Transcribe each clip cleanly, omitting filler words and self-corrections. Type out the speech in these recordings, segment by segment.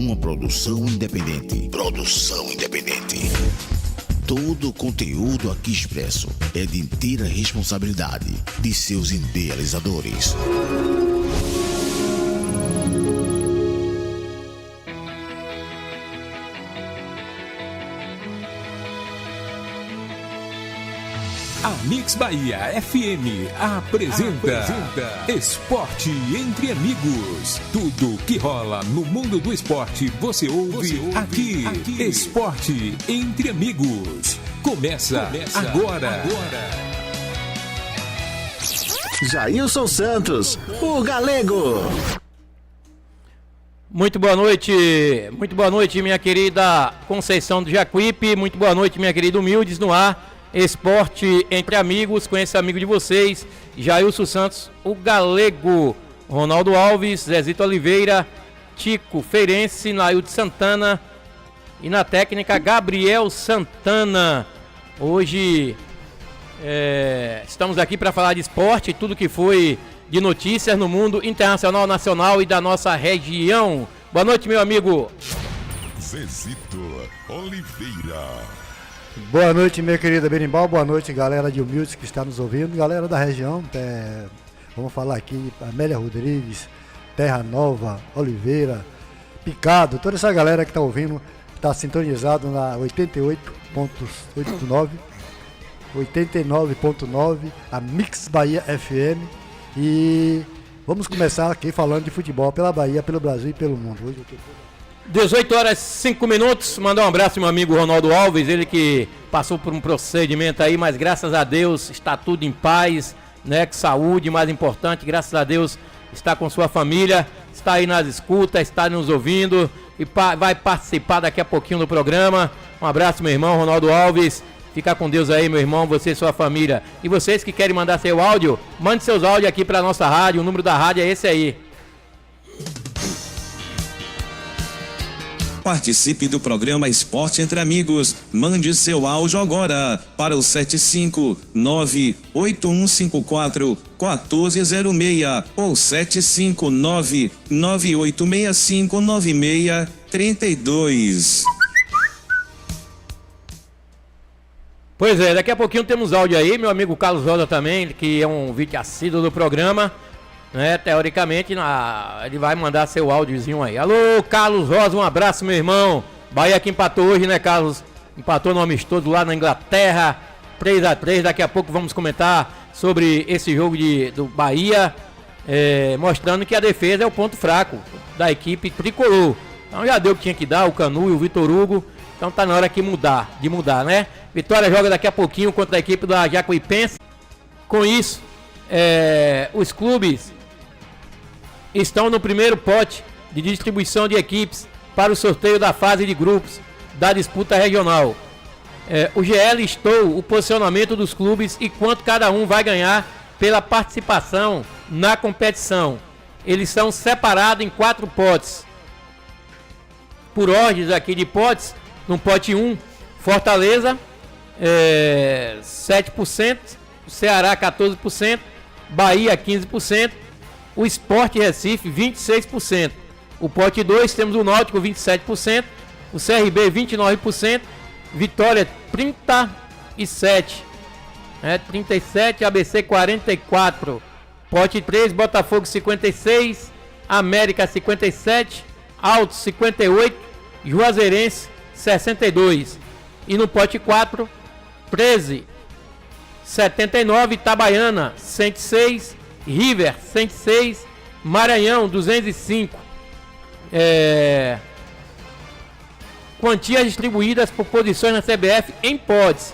uma produção independente. Produção independente. Todo o conteúdo aqui expresso é de inteira responsabilidade de seus idealizadores. A Mix Bahia FM apresenta Esporte Entre Amigos. Tudo que rola no mundo do esporte você ouve aqui. Esporte Entre Amigos. Começa agora. Jailson Santos, o Galego. Muito boa noite minha querida Conceição do Jacuípe, muito boa noite minha querida Humildes no ar. Esporte Entre Amigos, com esse amigo de vocês, Jailson Santos, o Galego, Ronaldo Alves, Zezito Oliveira, Tico Feirense, Nailton Santana e na técnica Gabriel Santana. Hoje estamos aqui para falar de esporte, tudo que foi de notícias no mundo internacional, nacional e da nossa região. Boa noite, meu amigo Zezito Oliveira. Boa noite, minha querida Berimbau, boa noite, galera de Humildes que está nos ouvindo, galera da região, vamos falar aqui, Amélia Rodrigues, Terra Nova, Oliveira, Picado, toda essa galera que está ouvindo, está sintonizado na 89.9, a Mix Bahia FM, e vamos começar aqui falando de futebol pela Bahia, pelo Brasil e pelo mundo. Hoje eu tô... 18 horas 5 minutos, mandar um abraço ao meu amigo Ronaldo Alves, ele que passou por um procedimento aí, mas graças a Deus está tudo em paz, né, com saúde, mais importante, graças a Deus está com sua família, está aí nas escutas, está nos ouvindo e vai participar daqui a pouquinho do programa. Um abraço, meu irmão Ronaldo Alves, fica com Deus aí, meu irmão, você e sua família. E vocês que querem mandar seu áudio, mande seus áudios aqui para a nossa rádio, o número da rádio é esse aí. Participe do programa Esporte Entre Amigos. Mande seu áudio agora para o 759-8154-1406 ou 759-9865-9632. Pois é, daqui a pouquinho temos áudio aí, meu amigo Carlos Rosa também, que é um vídeo assíduo do programa, né? Teoricamente, ele vai mandar seu áudiozinho aí. Alô, Carlos Rosa, um abraço, meu irmão. Bahia que empatou hoje, né, Carlos? Empatou no amistoso lá na Inglaterra, 3-3. Daqui a pouco vamos comentar sobre esse jogo do Bahia, mostrando que a defesa é o ponto fraco da equipe tricolor. Então já deu o que tinha que dar, o Canu e o Vitor Hugo. Então tá na hora de mudar, né? Vitória joga daqui a pouquinho contra a equipe da Jacuipense. Com isso, os clubes estão no primeiro pote de distribuição de equipes para o sorteio da fase de grupos da disputa regional. O GE listou o posicionamento dos clubes e quanto cada um vai ganhar pela participação na competição. Eles são separados em 4 potes. Por ordens aqui de potes, no pote 1, Fortaleza, 7%, Ceará 14%, Bahia 15%, o Sport Recife 26%. O pote 2 temos o Náutico 27%, o CRB 29%, Vitória 37%, 37%, ABC 44%, pote 3 Botafogo 56%, América 57%, Alto 58%, Juazeirense 62%. E no pote 4, 13, 79, Itabaiana 106, River 106, Maranhão 205. Quantias distribuídas por posições na CBF em potes.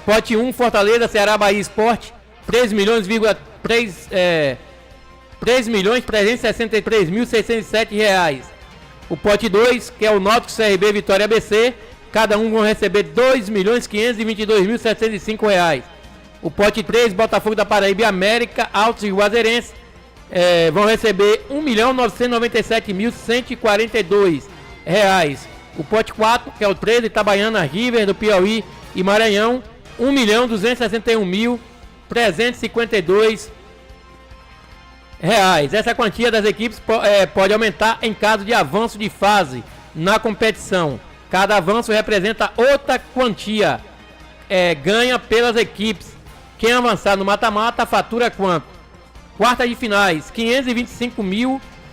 Pote 1, Fortaleza, Ceará, Bahia Sport, 3.363.607 reais. O pote 2, que é o Náutico, CRB, Vitória ABC, cada um vão receber 2.522.705 reais. O pote 3, Botafogo da Paraíba e América, Altos e Juazeirense, vão receber 1.097.142 reais. O pote 4, que é o 13, Itabaiana, River do Piauí e Maranhão, 1.261.352 Essa quantia das equipes pode aumentar em caso de avanço de fase na competição. Cada avanço representa outra quantia ganha pelas equipes. Quem avançar no mata-mata fatura quanto? Quarta de finais, R$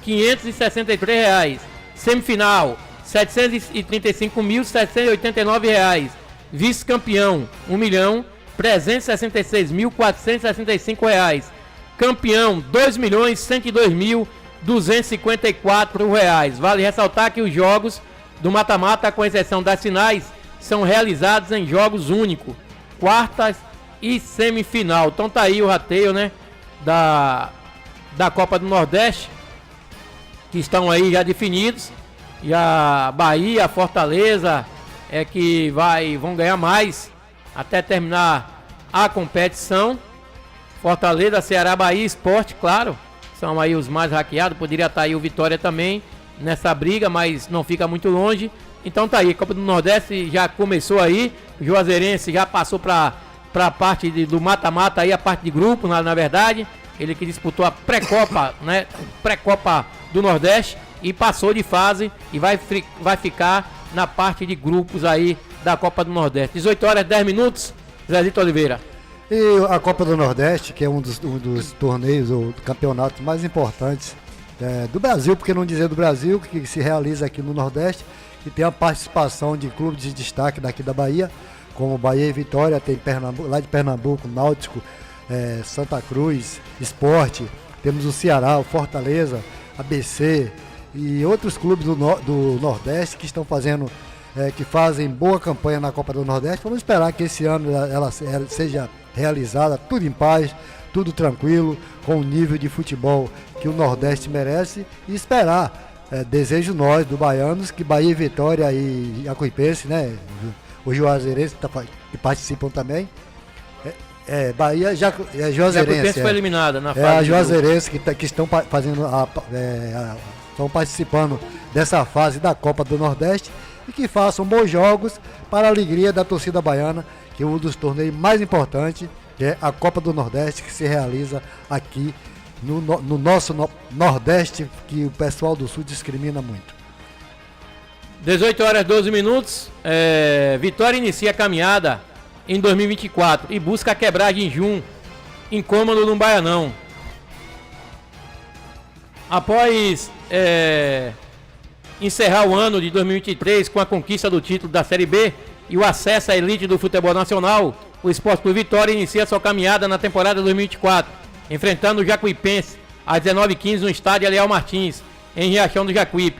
525.563. Semifinal, R$ 735.789. Vice-campeão, R$ 1.366.465. Campeão, R$ 2.102.254. Vale ressaltar que os jogos do mata-mata, com exceção das finais, são realizados em jogos únicos, quartas e semifinal. Então tá aí o rateio, né, da Copa do Nordeste, que estão aí já definidos. E a Bahia, a Fortaleza que vão ganhar mais até terminar a competição. Fortaleza, Ceará, Bahia, Sport, claro, são aí os mais hackeados. Poderia estar aí o Vitória também nessa briga, mas não fica muito longe. Então tá aí, a Copa do Nordeste já começou aí. O Juazeirense já passou para a parte do mata-mata aí, a parte de grupo, na verdade. Ele que disputou a pré-copa, né? Pré-copa do Nordeste e passou de fase e vai ficar na parte de grupos aí da Copa do Nordeste. 18 horas, 10 minutos, Zezito Oliveira. E a Copa do Nordeste, que é um dos torneios ou campeonatos mais importantes do Brasil, porque não dizer do Brasil, que se realiza aqui no Nordeste, que tem a participação de clubes de destaque daqui da Bahia, como Bahia e Vitória, tem lá de Pernambuco, Náutico, Santa Cruz, Sport, temos o Ceará, o Fortaleza, ABC e outros clubes do Nordeste que estão que fazem boa campanha na Copa do Nordeste. Vamos esperar que esse ano ela seja realizada tudo em paz, tudo tranquilo, com o nível de futebol que o Nordeste merece, e esperar, desejo nós do Baianos, que Bahia e Vitória e Jacuipense, né, o Juazeirense que participam também, Bahia, Juazeirense foi eliminada na fase a Juazeirense que estão fazendo estão participando dessa fase da Copa do Nordeste, e que façam bons jogos para a alegria da torcida baiana, que é um dos torneios mais importantes, que é a Copa do Nordeste, que se realiza aqui no nosso Nordeste, que o pessoal do Sul discrimina muito. 18 horas 12 minutos, Vitória inicia a caminhada em 2024 e busca quebrar de jejum incômodo no Baianão. Após encerrar o ano de 2023 com a conquista do título da Série B e o acesso à elite do futebol nacional, o Sport Clube Vitória inicia sua caminhada na temporada 2024, enfrentando o Jacuipense às 19h15 no estádio Aliel Martins, em Riachão do Jacuípe,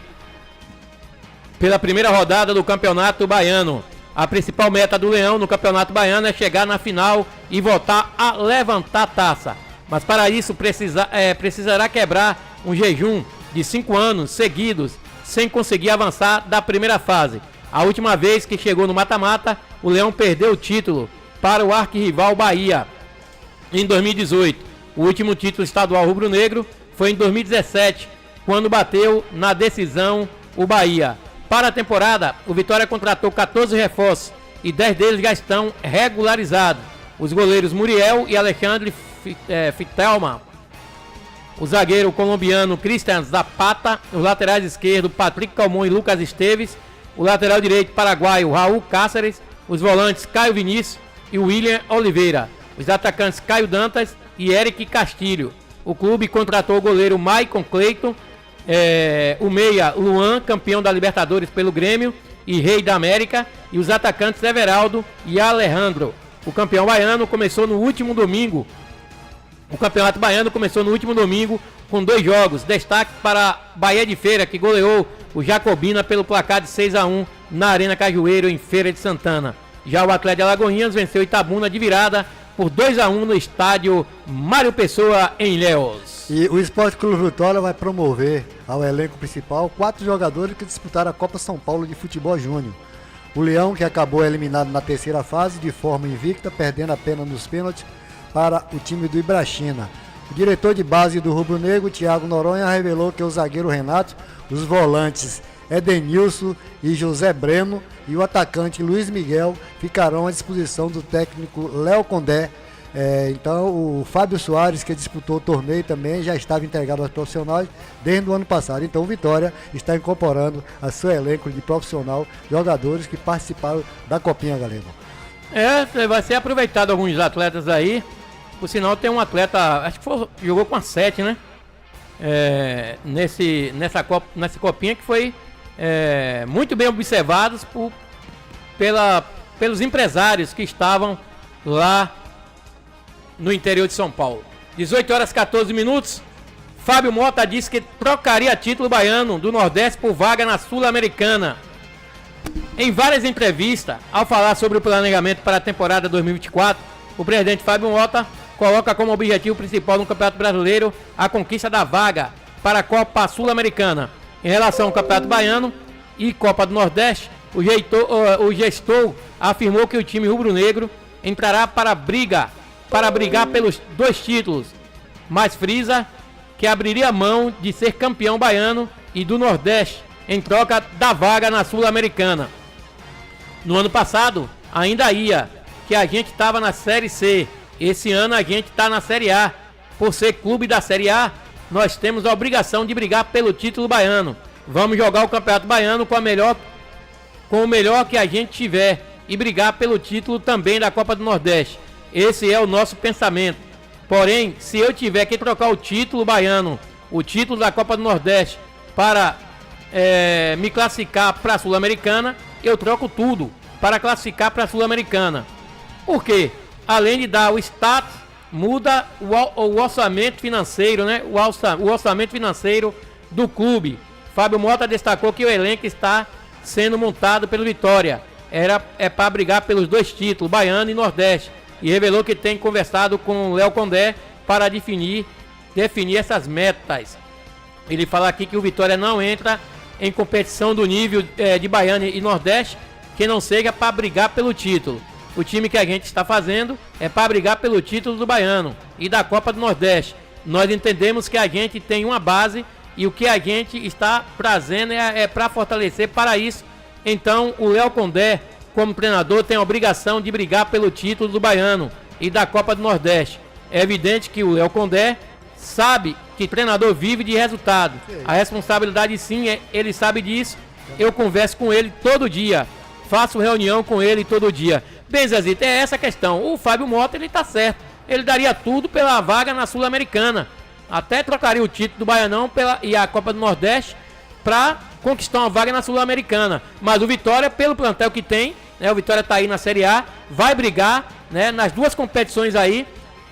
pela primeira rodada do Campeonato Baiano. A principal meta do Leão no Campeonato Baiano é chegar na final e voltar a levantar a taça. Mas para isso precisará quebrar um jejum de 5 anos seguidos sem conseguir avançar da primeira fase. A última vez que chegou no mata-mata, o Leão perdeu o título para o arquirrival Bahia em 2018. O último título estadual rubro-negro foi em 2017, quando bateu na decisão o Bahia. Para a temporada, o Vitória contratou 14 reforços e 10 deles já estão regularizados. Os goleiros Muriel e Alexandre Fitelma, o zagueiro colombiano Cristian Zapata, os laterais esquerdos Patrick Calmon e Lucas Esteves, o lateral direito paraguaio Raul Cáceres, os volantes Caio Vinícius e William Oliveira, os atacantes Caio Dantas e Eric Castilho. O clube contratou o goleiro Maicon Cleiton, o meia Luan, campeão da Libertadores pelo Grêmio e Rei da América, e os atacantes Everaldo e Alejandro. O campeão baiano começou no último domingo. O campeonato baiano começou no último domingo com 2 jogos. Destaque para Bahia de Feira, que goleou o Jacobina pelo placar de 6-1 na Arena Cajueiro, em Feira de Santana. Já o Atlético de Alagoinhas venceu Itabuna de virada por 2-1 no estádio Mário Pessoa, em Ilhéus. E o Sport Clube Vitória vai promover ao elenco principal 4 jogadores que disputaram a Copa São Paulo de Futebol Júnior. O Leão, que acabou eliminado na terceira fase de forma invicta, perdendo apenas nos pênaltis para o time do Ibrachina. O diretor de base do Rubro Negro, Thiago Noronha, revelou que o zagueiro Renato, os volantes Edenilson e José Breno e o atacante Luiz Miguel ficarão à disposição do técnico Léo Condé Então o Fábio Soares, que disputou o torneio também, já estava integrado aos profissionais desde o ano passado. Então o Vitória está incorporando a seu elenco de profissional, jogadores que participaram da Copinha, Galego. Vai ser aproveitado alguns atletas aí. Por sinal, tem um atleta, acho que jogou com a 7, né? Nessa Copinha que foi muito bem observados pelos empresários que estavam lá no interior de São Paulo. 18h14. Fábio Mota disse que trocaria título baiano do Nordeste por vaga na Sul-Americana. Em várias entrevistas, ao falar sobre o planejamento para a temporada 2024, o presidente Fábio Mota coloca como objetivo principal no Campeonato Brasileiro a conquista da vaga para a Copa Sul-Americana. Em relação ao Campeonato Baiano e Copa do Nordeste, o gestor afirmou que o time rubro-negro entrará para brigar pelos 2 títulos, mas frisa que abriria mão de ser campeão baiano e do Nordeste em troca da vaga na Sul-Americana. No ano passado, ainda que a gente estava na Série C. Esse ano a gente está na Série A. Por ser clube da Série A, nós temos a obrigação de brigar pelo título baiano. Vamos jogar o Campeonato Baiano com o melhor que a gente tiver e brigar pelo título também da Copa do Nordeste. Esse é o nosso pensamento. Porém, se eu tiver que trocar o título baiano, o título da Copa do Nordeste, para me classificar para a Sul-Americana, eu troco tudo para classificar para a Sul-Americana. Por quê? Além de dar o status, muda o orçamento financeiro, né? O orçamento financeiro do clube. Fábio Mota destacou que o elenco está sendo montado pelo Vitória. Para brigar pelos 2 títulos, Baiano e Nordeste. E revelou que tem conversado com o Léo Condé para definir essas metas. Ele fala aqui que o Vitória não entra em competição do nível de Baiano e Nordeste, que não seja para brigar pelo título. O time que a gente está fazendo é para brigar pelo título do Baiano e da Copa do Nordeste. Nós entendemos que a gente tem uma base e o que a gente está trazendo é para fortalecer para isso. Então o Léo Condé, como treinador, tem a obrigação de brigar pelo título do Baiano e da Copa do Nordeste. É evidente que o Léo Condé sabe que treinador vive de resultado. A responsabilidade sim, ele sabe disso. Eu converso com ele todo dia. Faço reunião com ele todo dia. Bem, Zezito, é essa a questão. O Fábio Mota, ele tá certo. Ele daria tudo pela vaga na Sul-Americana. Até trocaria o título do Baianão e a Copa do Nordeste para conquistar uma vaga na Sul-Americana. Mas o Vitória, pelo plantel que tem, né, o Vitória tá aí na Série A, vai brigar, né, nas 2 competições aí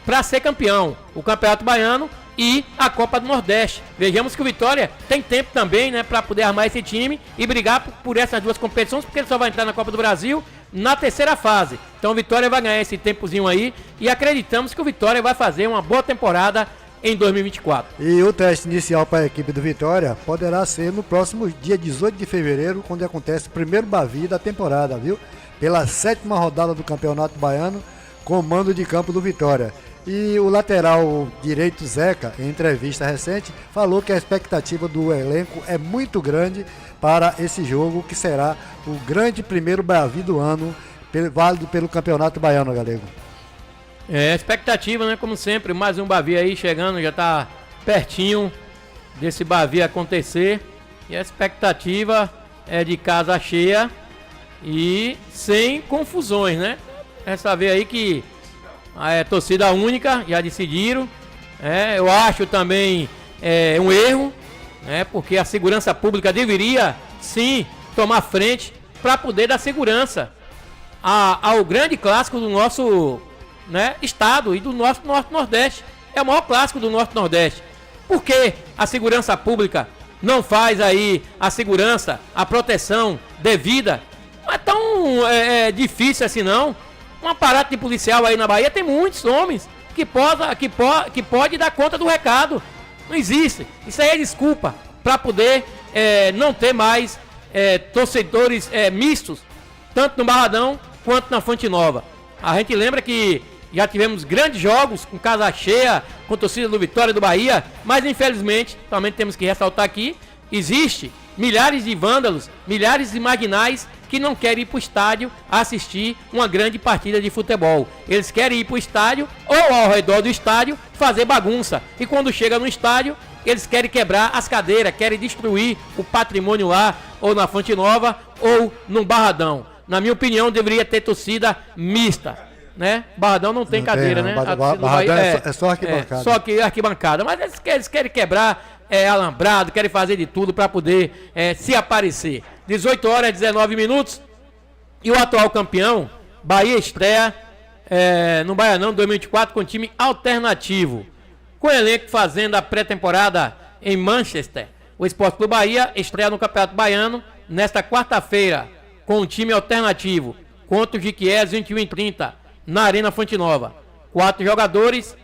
para ser campeão. O Campeonato Baiano e a Copa do Nordeste. Vejamos que o Vitória tem tempo também, né, para poder armar esse time e brigar por essas 2 competições, porque ele só vai entrar na Copa do Brasil na 3ª fase. Então o Vitória vai ganhar esse tempozinho aí e acreditamos que o Vitória vai fazer uma boa temporada em 2024. E o teste inicial para a equipe do Vitória poderá ser no próximo dia 18 de fevereiro, quando acontece o primeiro Bavi da temporada, viu? Pela 7ª rodada do Campeonato Baiano, com mando de campo do Vitória. E o lateral direito Zeca, em entrevista recente, falou que a expectativa do elenco é muito grande para esse jogo, que será o grande primeiro Bavi do ano, válido pelo Campeonato Baiano, Galego. Expectativa, né? Como sempre, mais um Bavi aí chegando, já tá pertinho desse Bavi acontecer. E a expectativa é de casa cheia e sem confusões, né? Essa vez aí que a torcida única, já decidiram. Eu acho também um erro, né? Porque a segurança pública deveria sim tomar frente para poder dar segurança ao grande clássico do nosso, né, estado e do nosso Norte-Nordeste. É o maior clássico do Norte-Nordeste. Por que a segurança pública não faz aí a segurança, a proteção devida? Não é tão difícil assim não. Um aparato de policial aí na Bahia tem muitos homens que pode dar conta do recado. Não existe. Isso aí é desculpa para poder não ter mais torcedores mistos, tanto no Barradão quanto na Fonte Nova. A gente lembra que já tivemos grandes jogos com casa cheia, com torcida do Vitória e do Bahia, mas infelizmente, também temos que ressaltar aqui, existe milhares de vândalos, milhares de marginais que não querem ir para o estádio assistir uma grande partida de futebol. Eles querem ir para o estádio ou ao redor do estádio fazer bagunça. E quando chega no estádio, eles querem quebrar as cadeiras, querem destruir o patrimônio lá, ou na Fonte Nova, ou no Barradão. Na minha opinião, deveria ter torcida mista, né? Barradão não tem cadeira, né? Barradão é só arquibancada. Só que arquibancada. Mas eles querem quebrar alambrado, querem fazer de tudo para poder se aparecer. 18 horas e 19 minutos. E o atual campeão, Bahia, estreia no Baianão 2024 com time alternativo. Com o elenco fazendo a pré-temporada em Manchester, o Sport Clube Bahia estreia no Campeonato Baiano nesta quarta-feira com um time alternativo contra o Jiquié às 21h30 na Arena Fonte Nova. 4 jogadores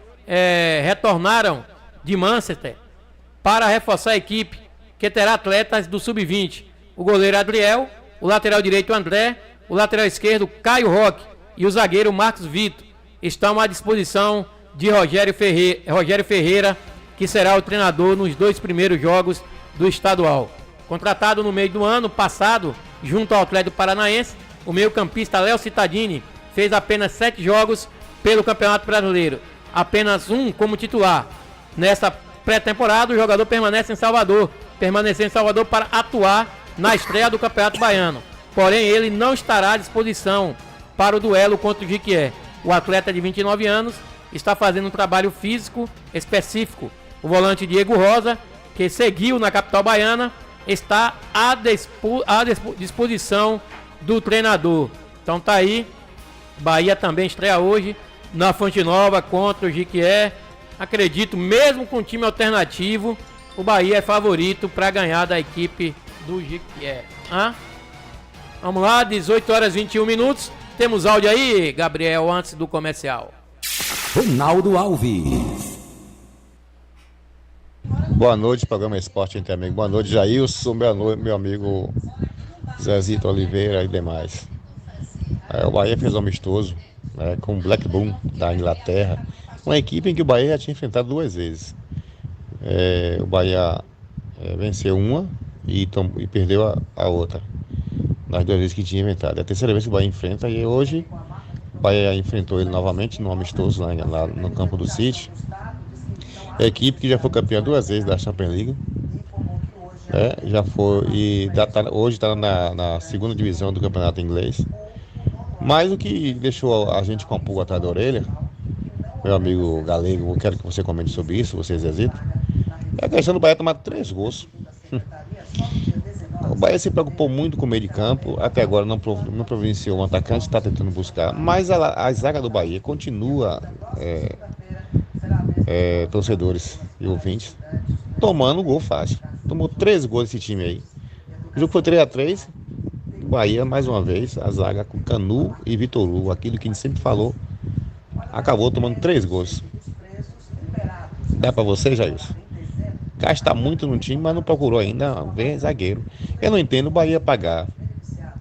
retornaram de Manchester para reforçar a equipe, que terá atletas do Sub-20. O goleiro Adriel, o lateral direito André, o lateral esquerdo Caio Roque e o zagueiro Marcos Vitor estão à disposição de Rogério Ferreira, que será o treinador nos 2 primeiros jogos do estadual. Contratado no meio do ano passado, junto ao Atlético Paranaense, o meio-campista Léo Cittadini fez apenas 7 jogos pelo Campeonato Brasileiro, apenas um como titular. Nessa pré-temporada, o jogador permaneceu em Salvador para atuar na estreia do Campeonato Baiano. Porém, ele não estará à disposição para o duelo contra o Jiquié. O atleta de 29 anos está fazendo um trabalho físico específico. O volante Diego Rosa, que seguiu na capital baiana, está à disposição do treinador. Então tá aí, Bahia também estreia hoje na Fonte Nova contra o Jiquié. Acredito, mesmo com time alternativo, o Bahia é favorito para ganhar da equipe do Jiquié. Vamos lá, 18 horas e 21 minutos. Temos áudio aí, Gabriel, antes do comercial. Ronaldo Alves. Boa noite, programa Esporte Entre Amigos. Boa noite, Jailson, meu amigo Zezito Oliveira e demais. O Bahia fez um amistoso com o Blackburn da Inglaterra, uma equipe em que o Bahia já tinha enfrentado 2 vezes. O Bahia venceu uma e perdeu a outra, nas 2 vezes que tinha inventado. É a terceira vez que o Bahia enfrenta, e hoje o Bahia enfrentou ele novamente no amistoso lá no campo do City. A equipe que já foi campeã 2 vezes da Champions League, já foi, e hoje está na segunda divisão do campeonato inglês. Mas o que deixou a gente com a pulga atrás da orelha, meu amigo Galego, eu quero que você comente sobre isso, você, Zezito, é a questão do Bahia tomar 3 gols. O Bahia se preocupou muito com o meio de campo, até agora não providenciou um atacante, está tentando buscar, mas a zaga do Bahia continua, torcedores e ouvintes, tomando gol fácil. Tomou 3 gols esse time aí. O jogo foi 3-3, Bahia, mais uma vez, a zaga com Canu e Vitor Hugo, aquilo que a gente sempre falou, acabou tomando 3 gols. Dá pra você, Jailson? Gasta muito no time, mas não procurou ainda ver zagueiro. Eu não entendo o Bahia pagar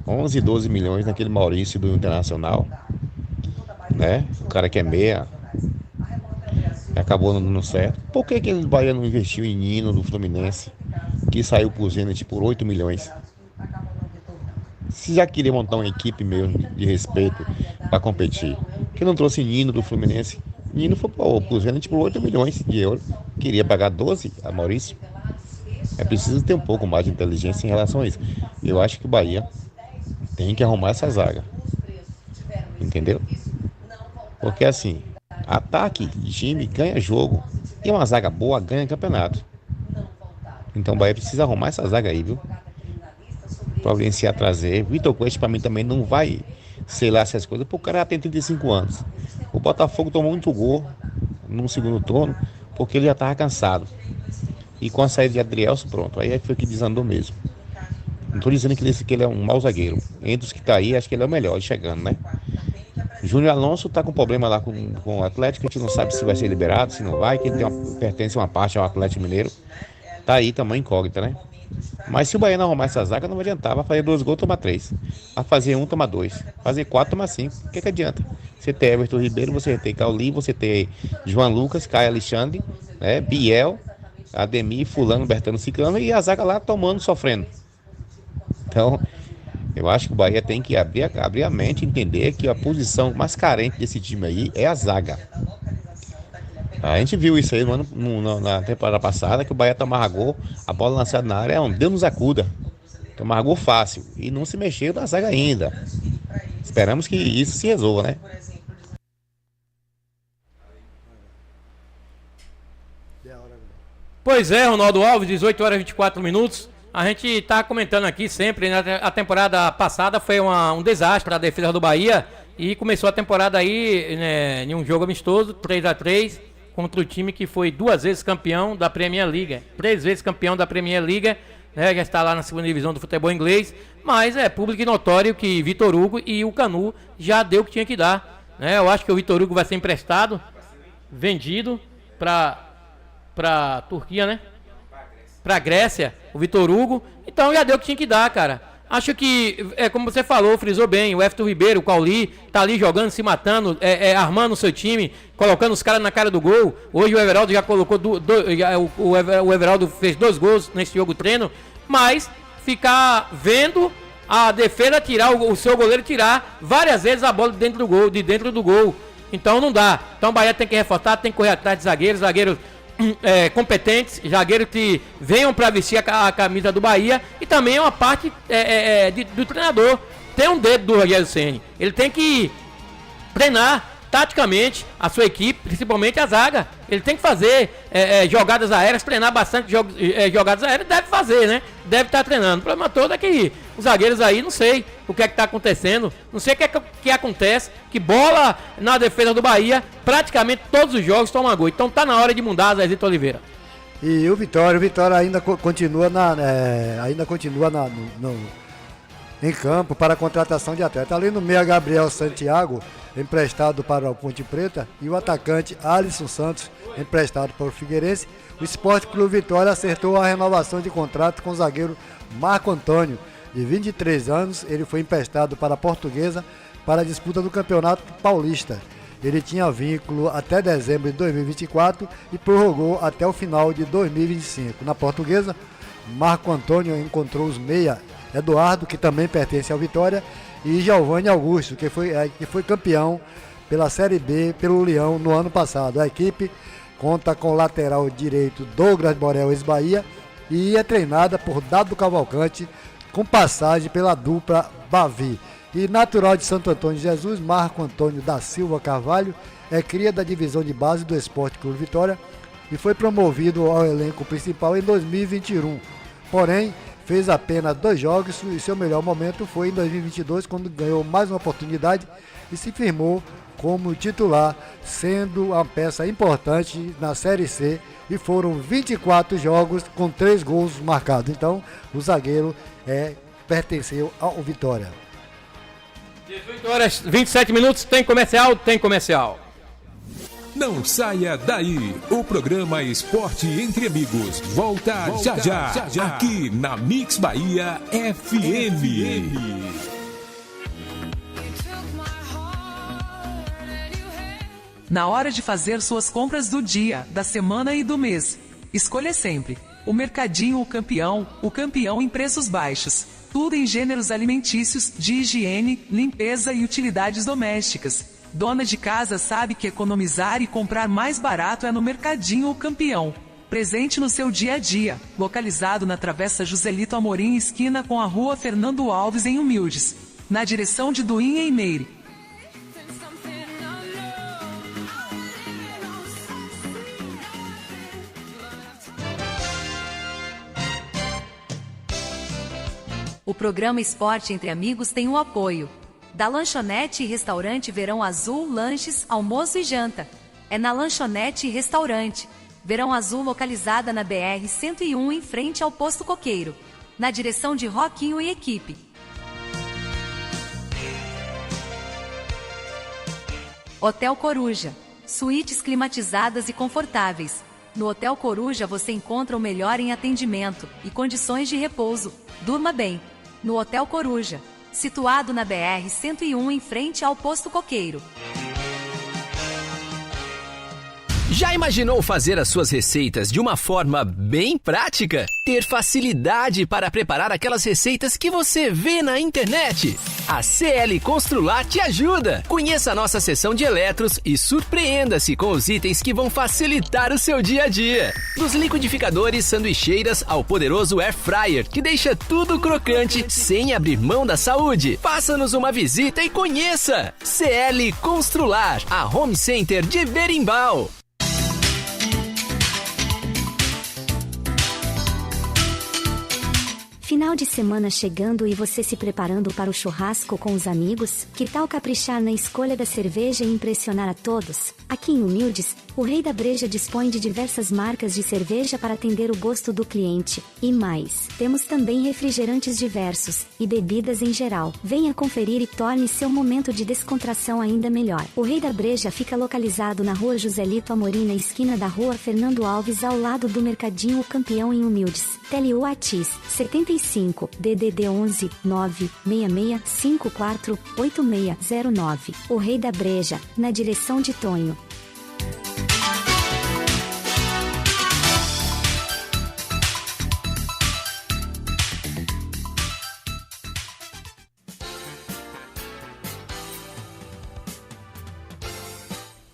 11, 12 milhões naquele Maurício do Internacional, o cara que é meia, acabou não dando certo. Por que o Bahia não investiu em Nino do Fluminense, que saiu por Zenit por 8 milhões? Se já queria montar uma equipe mesmo de respeito para competir, que não trouxe Nino do Fluminense? Nino foi pro Zenit por 8 milhões de euros. Queria pagar 12 a Maurício. É preciso ter um pouco mais de inteligência em relação a isso. Eu acho que o Bahia tem que arrumar essa zaga. Entendeu? Porque assim, ataque de time ganha jogo. E uma zaga boa ganha campeonato. Então o Bahia precisa arrumar essa zaga aí, viu? Providenciar, trazer. Vitor Quest pra mim também não vai sei lá essas coisas, porque o cara já tem 35 anos. O Botafogo tomou muito gol no segundo turno, porque ele já estava cansado. E com a saída de Adrielson, pronto, aí foi que desandou mesmo. Não estou dizendo que ele é um mau zagueiro. Entre os que tá aí, acho que ele é o melhor, chegando, né? Júnior Alonso tá com problema lá com o Atlético, a gente não sabe se vai ser liberado, se não vai, que ele pertence uma parte ao Atlético Mineiro. Tá aí também incógnita, né? Mas se o Bahia não arrumar essa zaga, não vai adiantar. Vai fazer 2 gols, tomar 3. Vai fazer 1, tomar 2. Fazer 4, tomar 5. O que adianta? Você tem Everton Ribeiro, você tem Cauli, você tem João Lucas, Caio Alexandre, Biel, Ademir, Fulano, Bertano, Ciclano, e a zaga lá tomando, sofrendo. Então, Eu acho que o Bahia tem que abrir a mente e entender que a posição mais carente desse time aí é a zaga. A gente viu isso aí na temporada passada, que o Bahia tomava gol, a bola lançada na área é um Deus nos acuda. Tomava gol fácil e não se mexeu na zaga ainda. Esperamos que isso se resolva, né? Pois é, Ronaldo Alves, 18 horas e 24 minutos. A gente está comentando aqui sempre, né? A temporada passada foi um desastre para a defesa do Bahia e começou a temporada aí, né, em um jogo amistoso, 3-3, contra o time que foi 2 vezes campeão da Premier League, 3 vezes campeão da Premier League, né? Já está lá na segunda divisão do futebol inglês, mas é público e notório que Vitor Hugo e o Canu já deu o que tinha que dar, né? Eu acho que o Vitor Hugo vai ser emprestado, vendido para Turquia, né? Pra Grécia, o Vitor Hugo. Então já deu o que tinha que dar, cara. Acho que, como você falou, frisou bem, o Everton Ribeiro, o Cauli, tá ali jogando, se matando, armando o seu time, colocando os caras na cara do gol. Hoje o Everaldo já colocou, o Everaldo fez 2 gols nesse jogo treino, mas ficar vendo a defesa tirar, o seu goleiro tirar várias vezes a bola de dentro do gol. Então não dá. Então o Bahia tem que reforçar, tem que correr atrás de zagueiros competentes, zagueiros que venham para vestir a camisa do Bahia, e também é uma parte do treinador. Tem um dedo do Rogério Ceni. Ele tem que treinar taticamente a sua equipe, principalmente a zaga. Ele tem que fazer jogadas aéreas, treinar bastante jogadas aéreas, deve fazer, né? Deve estar treinando. O problema todo é que os zagueiros aí, não sei o que é que está acontecendo, não sei o que acontece, que bola na defesa do Bahia, praticamente todos os jogos tomam gol. Então tá na hora de mudar, Zezito Oliveira. E o Vitória ainda continua em campo para a contratação de atleta. Além do meia Gabriel Santiago, emprestado para o Ponte Preta, e o atacante Alisson Santos, emprestado para o Figueirense, o Sport Clube Vitória acertou a renovação de contrato com o zagueiro Marco Antônio, de 23 anos. Ele foi emprestado para a Portuguesa para a disputa do Campeonato Paulista. Ele tinha vínculo até dezembro de 2024 e prorrogou até o final de 2025. Na Portuguesa, Marco Antônio encontrou os meia Eduardo, que também pertence ao Vitória, e Giovanni Augusto, que foi campeão pela Série B pelo Leão no ano passado. A equipe conta com o lateral direito Douglas Borel, ex-Bahia, e é treinada por Dado Cavalcante, com passagem pela dupla Bavi. E natural de Santo Antônio de Jesus, Marco Antônio da Silva Carvalho é cria da divisão de base do Esporte Clube Vitória e foi promovido ao elenco principal em 2021. Porém, fez apenas 2 jogos e seu melhor momento foi em 2022, quando ganhou mais uma oportunidade e se firmou como titular, sendo uma peça importante na Série C, e foram 24 jogos com 3 gols marcados. Então, o zagueiro pertenceu ao Vitória. 18 horas 27 minutos, tem comercial. Não saia daí. O programa Esporte Entre Amigos volta já, aqui na Mix Bahia FM. Na hora de fazer suas compras do dia, da semana e do mês, escolha sempre o Mercadinho o campeão em preços baixos. Tudo em gêneros alimentícios, de higiene, limpeza e utilidades domésticas. Dona de casa sabe que economizar e comprar mais barato é no Mercadinho o Campeão. Presente no seu dia a dia, localizado na Travessa Joselito Amorim, esquina com a Rua Fernando Alves, em Humildes, na direção de Duim, em Meire. O programa Esporte Entre Amigos tem o apoio da Lanchonete e Restaurante Verão Azul, lanches, almoço e janta. É na Lanchonete e Restaurante Verão Azul, localizada na BR-101, em frente ao Posto Coqueiro, na direção de Roquinho e equipe. Hotel Coruja, suítes climatizadas e confortáveis. No Hotel Coruja você encontra o melhor em atendimento e condições de repouso. Durma bem no Hotel Coruja, situado na BR-101, em frente ao Posto Coqueiro. Já imaginou fazer as suas receitas de uma forma bem prática? Ter facilidade para preparar aquelas receitas que você vê na internet? A CL Constrular te ajuda! Conheça a nossa seção de eletros e surpreenda-se com os itens que vão facilitar o seu dia a dia. Dos liquidificadores, sanduicheiras ao poderoso Air Fryer, que deixa tudo crocante sem abrir mão da saúde. Faça-nos uma visita e conheça! CL Constrular, a Home Center de Berimbau. Final de semana chegando e você se preparando para o churrasco com os amigos? Que tal caprichar na escolha da cerveja e impressionar a todos? Aqui em Humildes, o Rei da Breja dispõe de diversas marcas de cerveja para atender o gosto do cliente. E mais, temos também refrigerantes diversos e bebidas em geral. Venha conferir e torne seu momento de descontração ainda melhor. O Rei da Breja fica localizado na Rua Joselito Amorim, na esquina da Rua Fernando Alves, ao lado do Mercadinho O Campeão, em Humildes. Tele Whats 75 DDD 11 966 54 8609. O Rei da Breja, na direção de Tonho.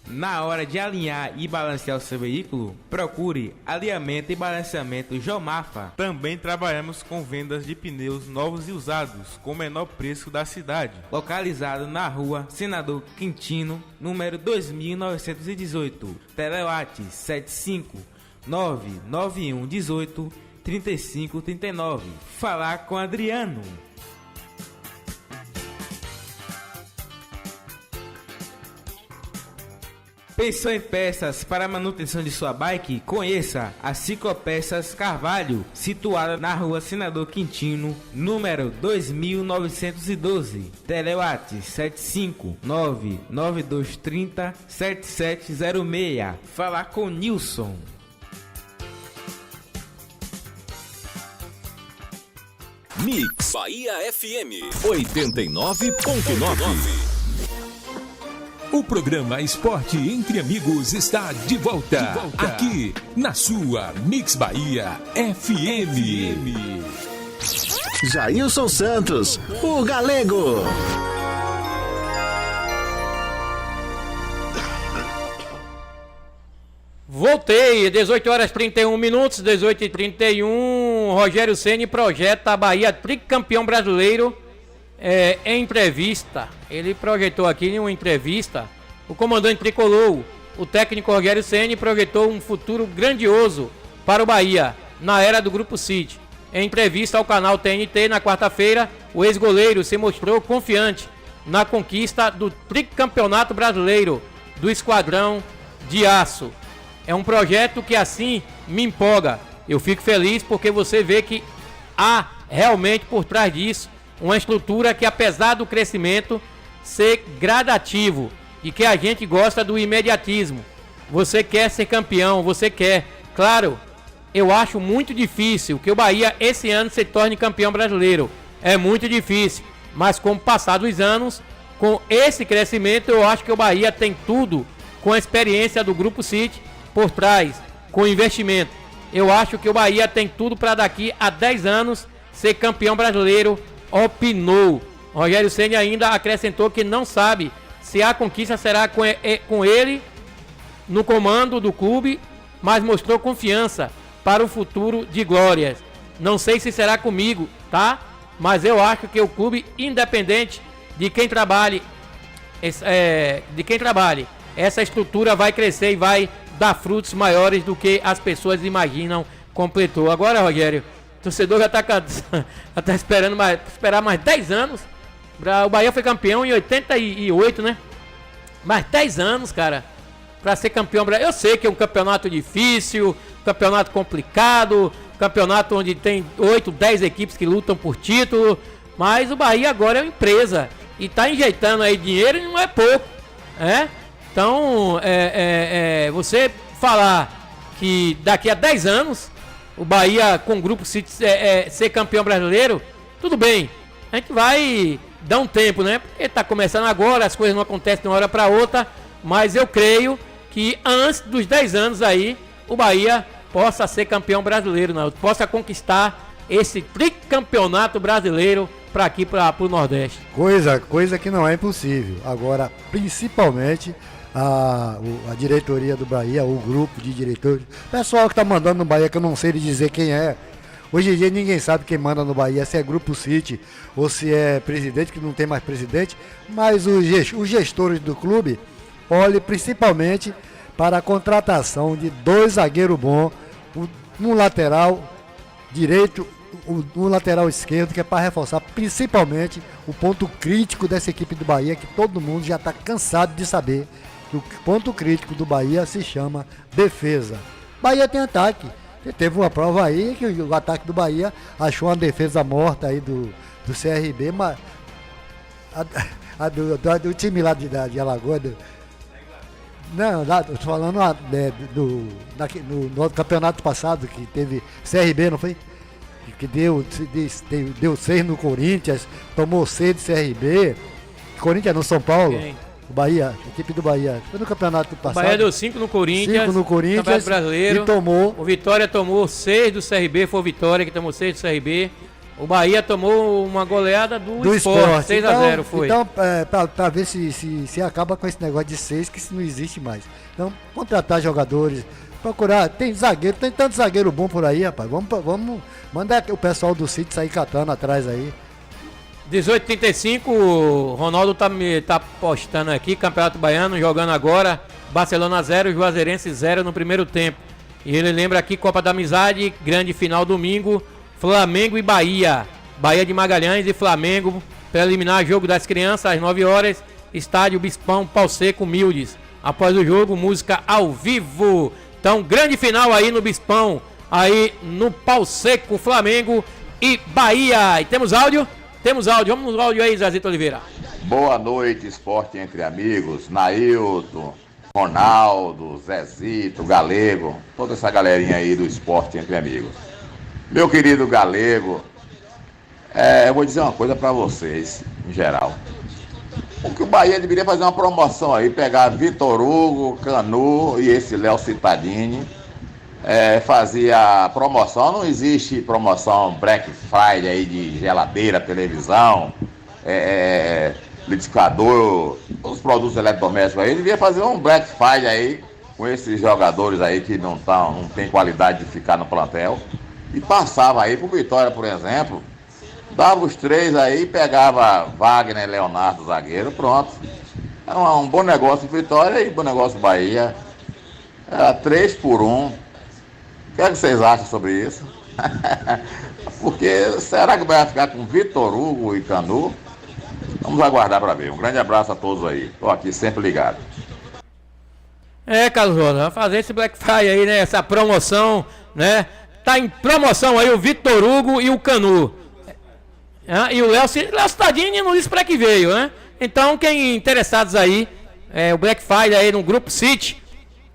Na hora de alinhar e balancear o seu veículo, procure alinhamento e balanceamento Jomafa. Também trabalhamos com vendas de pneus novos e usados com o menor preço da cidade. Localizado na rua Senador Quintino, número 2918. Telewhats 75 991 18 35 39. Falar com Adriano. Pensou em peças para a manutenção de sua bike? Conheça a Ciclopeças Carvalho, situada na rua Senador Quintino, número 2912. Telewhats 75 99230 7706. Falar com Nilson. Mix Bahia FM 89.9. O programa Esporte Entre Amigos está de volta, aqui na sua Mix Bahia FM. Jailson Santos, o Galego. Voltei, 18 horas 31 minutos, 18h31. Rogério Ceni projeta a Bahia tricampeão brasileiro. Em entrevista, ele projetou aqui em uma entrevista, o comandante tricolor, o técnico Rogério Ceni, projetou um futuro grandioso para o Bahia na era do Grupo City. Em entrevista ao canal TNT na quarta-feira, o ex-goleiro se mostrou confiante na conquista do tricampeonato brasileiro do Esquadrão de Aço. É um projeto que assim me empolga. Eu fico feliz porque você vê que há realmente por trás disso uma estrutura que, apesar do crescimento ser gradativo e que a gente gosta do imediatismo, você quer ser campeão, você quer. Claro, eu acho muito difícil que o Bahia esse ano se torne campeão brasileiro. É muito difícil, mas com o passar dos anos, com esse crescimento, eu acho que o Bahia tem tudo, com a experiência do Grupo City por trás, com investimento. Eu acho que o Bahia tem tudo para daqui a 10 anos ser campeão brasileiro. Opinou. Rogério Ceni ainda acrescentou que não sabe se a conquista será com ele no comando do clube, mas mostrou confiança para o futuro de glórias. Não sei se será comigo, tá? Mas eu acho que o clube, independente de quem trabalhe, essa estrutura vai crescer e vai dar frutos maiores do que as pessoas imaginam. Completou. Agora, Rogério, o torcedor já está esperar mais 10 anos. O Bahia foi campeão em 88, né? Mais 10 anos, cara, para ser campeão. Eu sei que é um campeonato difícil, campeonato complicado, campeonato onde tem 8, 10 equipes que lutam por título, mas o Bahia agora é uma empresa e está injetando aí dinheiro e não é pouco, né? Então, você falar que daqui a 10 anos o Bahia com o Grupo City ser campeão brasileiro, tudo bem, a gente vai dar um tempo, né? Porque está começando agora, as coisas não acontecem de uma hora para outra, mas eu creio que antes dos 10 anos aí, o Bahia possa ser campeão brasileiro, não, possa conquistar esse tricampeonato brasileiro para aqui, para o Nordeste. Coisa que não é impossível. Agora, principalmente a diretoria do Bahia, o grupo de diretores, o pessoal que tá mandando no Bahia, que eu não sei lhe dizer quem é. Hoje em dia ninguém sabe quem manda no Bahia, se é Grupo City ou se é presidente, que não tem mais presidente, mas os gestores do clube olhem principalmente para a contratação de 2 zagueiros bons, um lateral direito, um lateral esquerdo, que é para reforçar principalmente o ponto crítico dessa equipe do Bahia, que todo mundo já está cansado de saber que o ponto crítico do Bahia se chama defesa. Bahia tem ataque. Teve uma prova aí que o ataque do Bahia achou uma defesa morta aí do CRB, mas do time lá de Alagoas. Não, eu tô falando no campeonato passado que teve CRB, não foi? Que deu 6 no Corinthians, tomou 6 do CRB. Corinthians no São Paulo. Quem? O Bahia, a equipe do Bahia. Foi no campeonato passado. O Bahia deu 5 no Corinthians. 5 no Corinthians. Campeonato Brasileiro. E tomou. O Vitória tomou 6 do CRB. Foi o Vitória que tomou 6 do CRB. O Bahia tomou uma goleada do Sport. 6-0 foi. Então, pra ver se acaba com esse negócio de 6, que isso não existe mais. Então, contratar jogadores, procurar. Tem zagueiro, tem tanto zagueiro bom por aí, rapaz. Vamos mandar o pessoal do City sair catando atrás aí. 18h35, o Ronaldo tá postando aqui, Campeonato Baiano, jogando agora, Barcelona 0, Juazeirense 0 no primeiro tempo. E ele lembra aqui, Copa da Amizade, grande final domingo, Flamengo e Bahia. Bahia de Magalhães e Flamengo, preliminar jogo das crianças, às 9 horas, estádio Bispão, Pau Seco, Mildes. Após o jogo, música ao vivo. Então, grande final aí no Bispão, aí no Pau Seco, Flamengo e Bahia. E temos áudio? Temos áudio, vamos no áudio aí, Zazito Oliveira. Boa noite, esporte entre amigos, Nailton, Ronaldo, Zezito, Galego, toda essa galerinha aí do esporte entre amigos. Meu querido Galego, eu vou dizer uma coisa pra vocês, em geral. O que o Bahia deveria fazer uma promoção aí, pegar Vitor Hugo, Canu e esse Léo Cittadini, fazia promoção, não existe promoção Black Friday aí de geladeira, televisão, liquidificador, os produtos eletrodomésticos aí, devia fazer um Black Friday aí com esses jogadores aí que não tem qualidade de ficar no plantel, e passava aí pro Vitória, por exemplo, dava os 3 aí, pegava Wagner, Leonardo, zagueiro, pronto. Era um bom negócio Vitória e bom negócio Bahia. Era 3 por 1. O que é que vocês acham sobre isso? Porque será que vai ficar com Vitor Hugo e Canu? Vamos aguardar para ver. Um grande abraço a todos aí. Estou aqui sempre ligado. Carlos Rosa, vamos fazer esse Black Friday aí, né? Essa promoção, né? Tá em promoção aí o Vitor Hugo e o Canu. E o Léo Cittadini não disse pra que veio, né? Então, quem interessados aí, o Black Friday aí no Grupo City,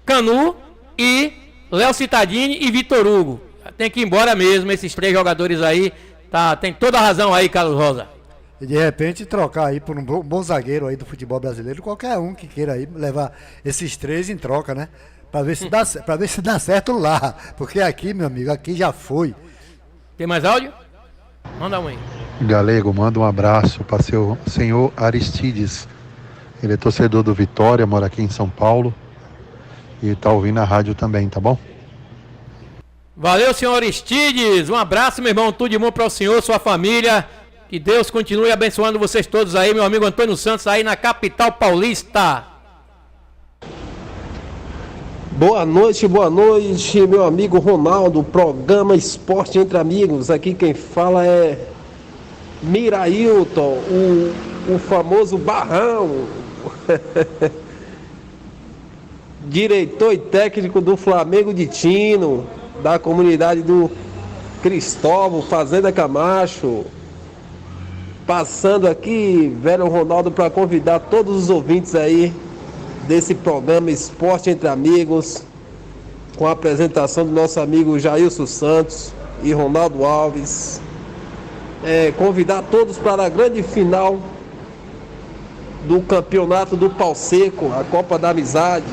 Canu e Léo Cittadini e Vitor Hugo. Tem que ir embora mesmo, esses 3 jogadores aí. Tem toda a razão aí, Carlos Rosa. E de repente trocar aí por um bom zagueiro aí do futebol brasileiro, qualquer um que queira aí levar esses 3 em troca, né? Pra ver se dá certo lá. Porque aqui, meu amigo, aqui já foi. Tem mais áudio? Manda um aí. Galego, manda um abraço para seu senhor Aristides. Ele é torcedor do Vitória, mora aqui em São Paulo. E tá ouvindo a rádio também, tá bom? Valeu, senhor Aristides. Um abraço, meu irmão. Tudo de bom para o senhor, sua família. Que Deus continue abençoando vocês todos aí. Meu amigo Antônio Santos aí na capital paulista. Boa noite, meu amigo Ronaldo. Programa Esporte Entre Amigos. Aqui quem fala é Mirailton, o famoso Barrão. Diretor e técnico do Flamengo de Tino, da comunidade do Cristóvão, Fazenda Camacho. Passando aqui, velho Ronaldo, para convidar todos os ouvintes aí desse programa Esporte Entre Amigos, com a apresentação do nosso amigo Jailson Santos e Ronaldo Alves. Convidar todos para a grande final do campeonato do Pau Seco, a Copa da Amizade.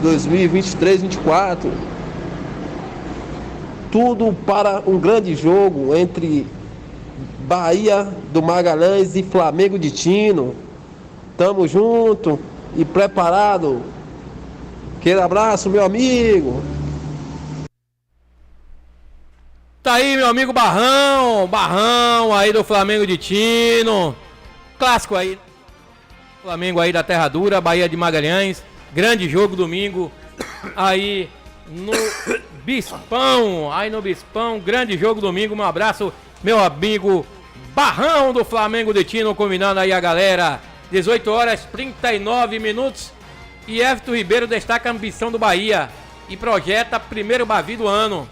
2023-24. Tudo para um grande jogo entre Bahia do Magalhães e Flamengo de Tino. Tamo junto e preparado. Aquele abraço, meu amigo. Tá aí, meu amigo Barrão aí do Flamengo de Tino. Clássico aí. Flamengo aí da Terra Dura, Bahia de Magalhães. Grande jogo domingo aí no Bispão. Aí no Bispão, grande jogo domingo. Um abraço, meu amigo Barrão do Flamengo de Tino, combinando aí a galera. 18 horas 39 minutos. E Everton Ribeiro destaca a ambição do Bahia e projeta primeiro Bavi do ano.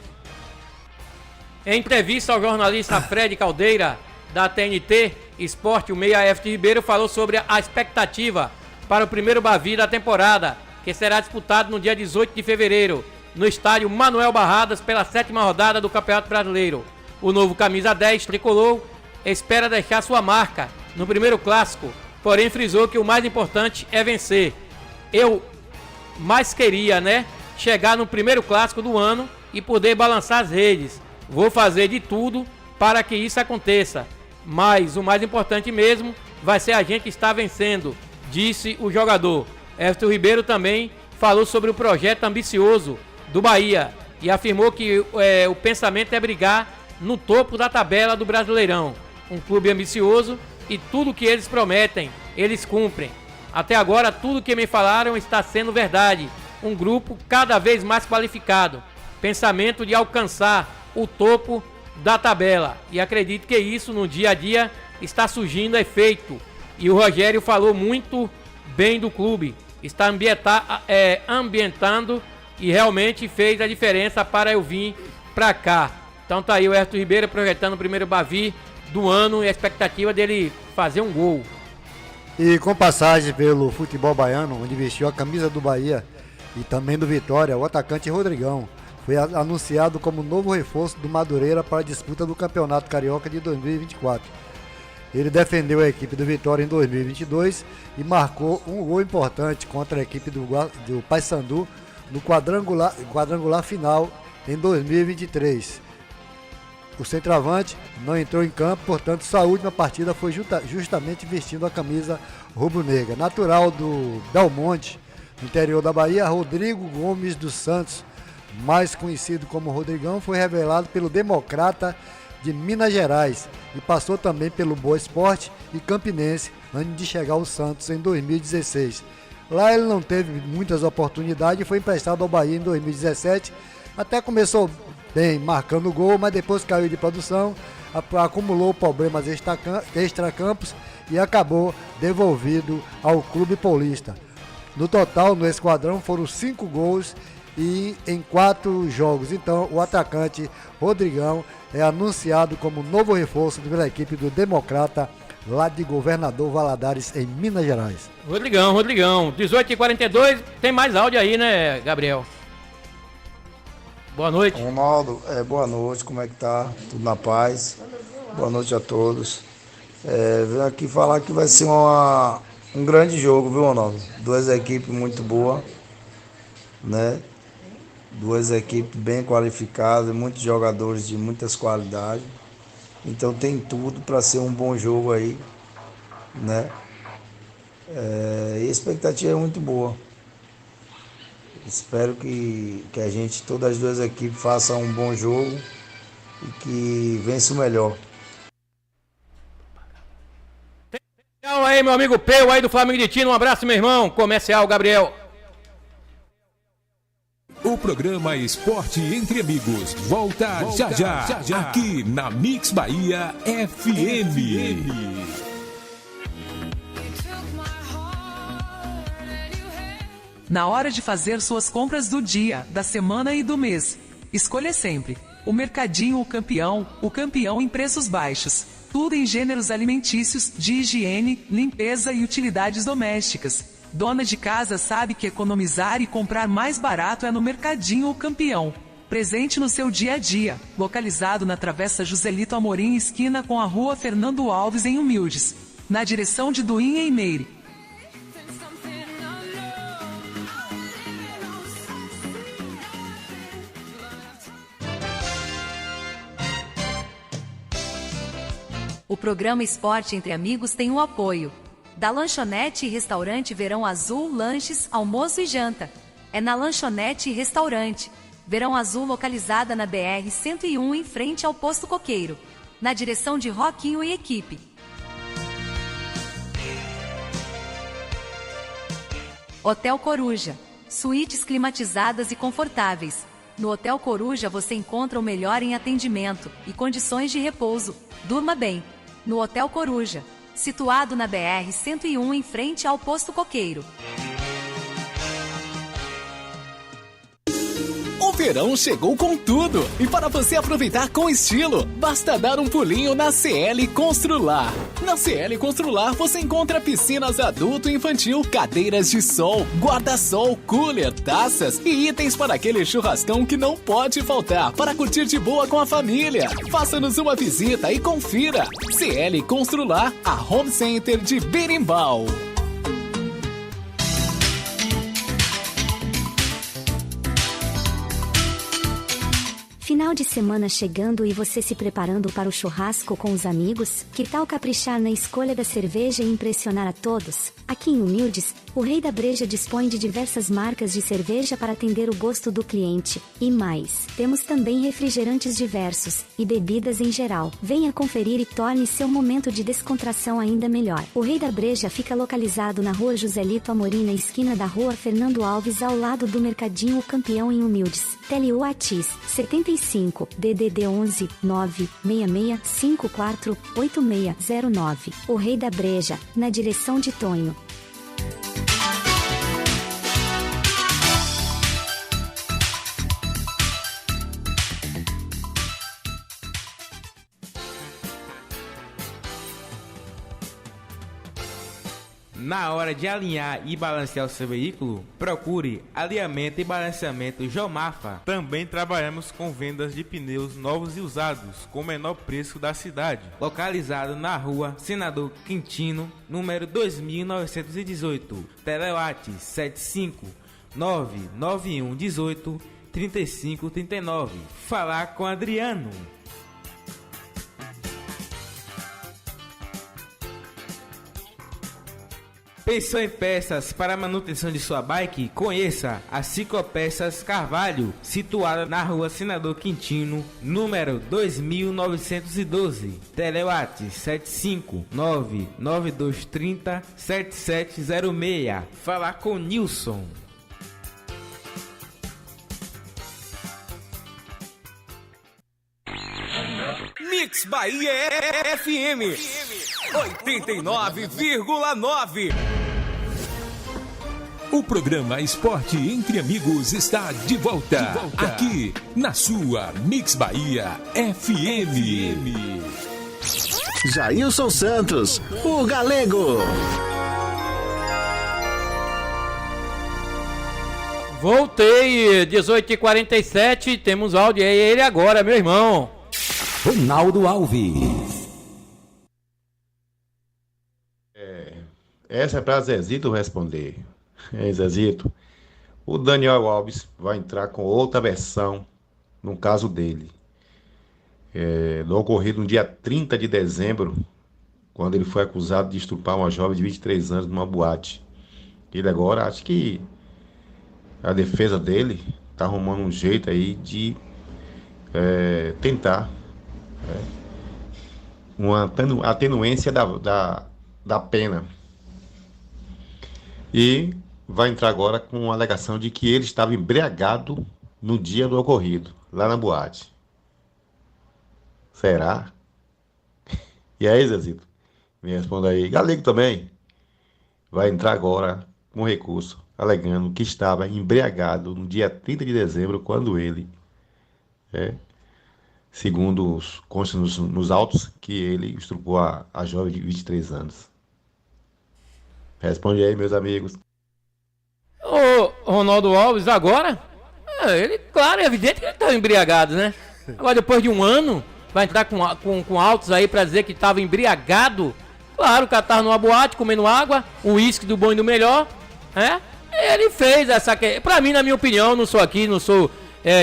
Em entrevista ao jornalista Fred Caldeira, da TNT Esporte, o meia Everton Ribeiro falou sobre a expectativa para o primeiro Bavi da temporada, que será disputado no dia 18 de fevereiro, no estádio Manuel Barradas, pela 7ª rodada do Campeonato Brasileiro. O novo camisa 10 tricolor espera deixar sua marca no primeiro clássico, porém frisou que o mais importante é vencer. Eu mais queria, chegar no primeiro clássico do ano e poder balançar as redes. Vou fazer de tudo para que isso aconteça, mas o mais importante mesmo vai ser a gente estar vencendo, disse o jogador. Everton Ribeiro também falou sobre o projeto ambicioso do Bahia e afirmou que o pensamento é brigar no topo da tabela do Brasileirão. Um clube ambicioso e tudo que eles prometem, eles cumprem. Até agora, tudo que me falaram está sendo verdade. Um grupo cada vez mais qualificado. Pensamento de alcançar o topo da tabela. E acredito que isso no dia a dia está surgindo efeito. E o Rogério falou muito bem do clube. Está ambientando e realmente fez a diferença para eu vir para cá. Então tá aí o Everton Ribeiro projetando o primeiro Bavi do ano e a expectativa dele fazer um gol. E com passagem pelo futebol baiano, onde vestiu a camisa do Bahia e também do Vitória, o atacante Rodrigão foi anunciado como novo reforço do Madureira para a disputa do Campeonato Carioca de 2024. Ele defendeu a equipe do Vitória em 2022 e marcou um gol importante contra a equipe do Paysandu no quadrangular final em 2023. O centroavante não entrou em campo, portanto sua última partida foi justamente vestindo a camisa rubro-negra. Natural do Belmonte, no interior da Bahia, Rodrigo Gomes dos Santos, mais conhecido como Rodrigão, foi revelado pelo Democrata de Minas Gerais e passou também pelo Boa Esporte e Campinense antes de chegar ao Santos em 2016. Lá ele não teve muitas oportunidades e foi emprestado ao Bahia em 2017, até começou bem marcando gol, mas depois caiu de produção, acumulou problemas extracampos e acabou devolvido ao clube paulista. No total, no esquadrão, foram 5 gols e em 4 jogos. Então, o atacante Rodrigão é anunciado como novo reforço pela equipe do Democrata, lá de Governador Valadares, em Minas Gerais. Rodrigão. 18h42, tem mais áudio aí, né, Gabriel? Boa noite. Ronaldo, boa noite, como é que tá? Tudo na paz? Boa noite a todos. Venho aqui falar que vai ser um grande jogo, viu, Ronaldo? 2 equipes muito boas, né? 2 equipes bem qualificadas, muitos jogadores de muitas qualidades. Então tem tudo para ser um bom jogo aí, né? E a expectativa é muito boa. Espero que a gente, todas as 2 equipes, façam um bom jogo e que vença o melhor. Tchau aí, meu amigo Peu aí do Flamengo de Tino. Um abraço, meu irmão. Comercial, Gabriel. O programa Esporte Entre Amigos volta já, aqui na Mix Bahia FM. Na hora de fazer suas compras do dia, da semana e do mês, escolha sempre o Mercadinho o campeão em preços baixos. Tudo em gêneros alimentícios, de higiene, limpeza e utilidades domésticas. Dona de casa sabe que economizar e comprar mais barato é no Mercadinho o Campeão. Presente no seu dia a dia, localizado na Travessa Joselito Amorim, esquina com a Rua Fernando Alves, em Humildes, na direção de Duim, em Meire. programa Esporte Entre Amigos tem o apoio da Lanchonete e Restaurante Verão Azul, lanches, almoço e janta. É na Lanchonete e Restaurante Verão Azul, localizada na BR-101, em frente ao Posto Coqueiro, na direção de Roquinho e equipe. Hotel Coruja, suítes climatizadas e confortáveis. No Hotel Coruja você encontra o melhor em atendimento e condições de repouso. Durma bem. No Hotel Coruja, situado na BR-101, em frente ao Posto Coqueiro. O verão chegou com tudo e para você aproveitar com estilo, basta dar um pulinho na CL Constrular. Na CL Constrular você encontra piscinas adulto e infantil, cadeiras de sol, guarda-sol, cooler, taças e itens para aquele churrascão que não pode faltar para curtir de boa com a família. Faça-nos uma visita e confira. CL Constrular, a Home Center de Berimbau. Final de semana chegando e você se preparando para o churrasco com os amigos? Que tal caprichar na escolha da cerveja e impressionar a todos? Aqui em Humildes, o Rei da Breja dispõe de diversas marcas de cerveja para atender o gosto do cliente. E mais, temos também refrigerantes diversos e bebidas em geral. Venha conferir e torne seu momento de descontração ainda melhor. O Rei da Breja fica localizado na Rua Joselito Amorim, na esquina da Rua Fernando Alves, ao lado do Mercadinho O Campeão, em Humildes. Tele Whats 75 DDD 11 966 54 8609. O Rei da Breja, na direção de Tonho. Na hora de alinhar e balancear o seu veículo, procure alinhamento e balanceamento Jomafa. Também trabalhamos com vendas de pneus novos e usados com o menor preço da cidade. Localizado na rua Senador Quintino, número 2918. Telewhats 75 991 18 3539. Falar com Adriano. Pensou em peças para a manutenção de sua bike? Conheça a Ciclopeças Carvalho, situada na rua Senador Quintino, número 2912. Telewhats 75 99230 7706. Falar com Nilson. Mix Bahia FM 89,9. O programa Esporte Entre Amigos está de volta, aqui na sua Mix Bahia FM. Jailson Santos, o Galego. Voltei, 18h47, temos áudio aí, ele agora, meu irmão. Ronaldo Alves. Essa é para Zezito responder. Zezito, o Daniel Alves vai entrar com outra versão no caso dele. Do ocorrido no dia 30 de dezembro, quando ele foi acusado de estuprar uma jovem de 23 anos numa boate. Ele agora, acho que a defesa dele está arrumando um jeito aí de tentar uma atenuência da pena. E vai entrar agora com uma alegação de que ele estava embriagado no dia do ocorrido, lá na boate. Será? E aí, Zezito? Me responda aí. Galego também vai entrar agora com recurso, alegando que estava embriagado no dia 30 de dezembro, quando ele, segundo os consta nos autos, que ele estrupou a jovem de 23 anos. Responde aí, meus amigos. Ô, Ronaldo Alves, agora? Ele, claro, é evidente que ele estava embriagado, né? Agora, depois de um ano, vai entrar com autos aí pra dizer que estava embriagado. Claro, o cara estava numa boate, comendo água, um uísque do bom e do melhor, Ele fez essa... Pra mim, na minha opinião, não sou aqui, não sou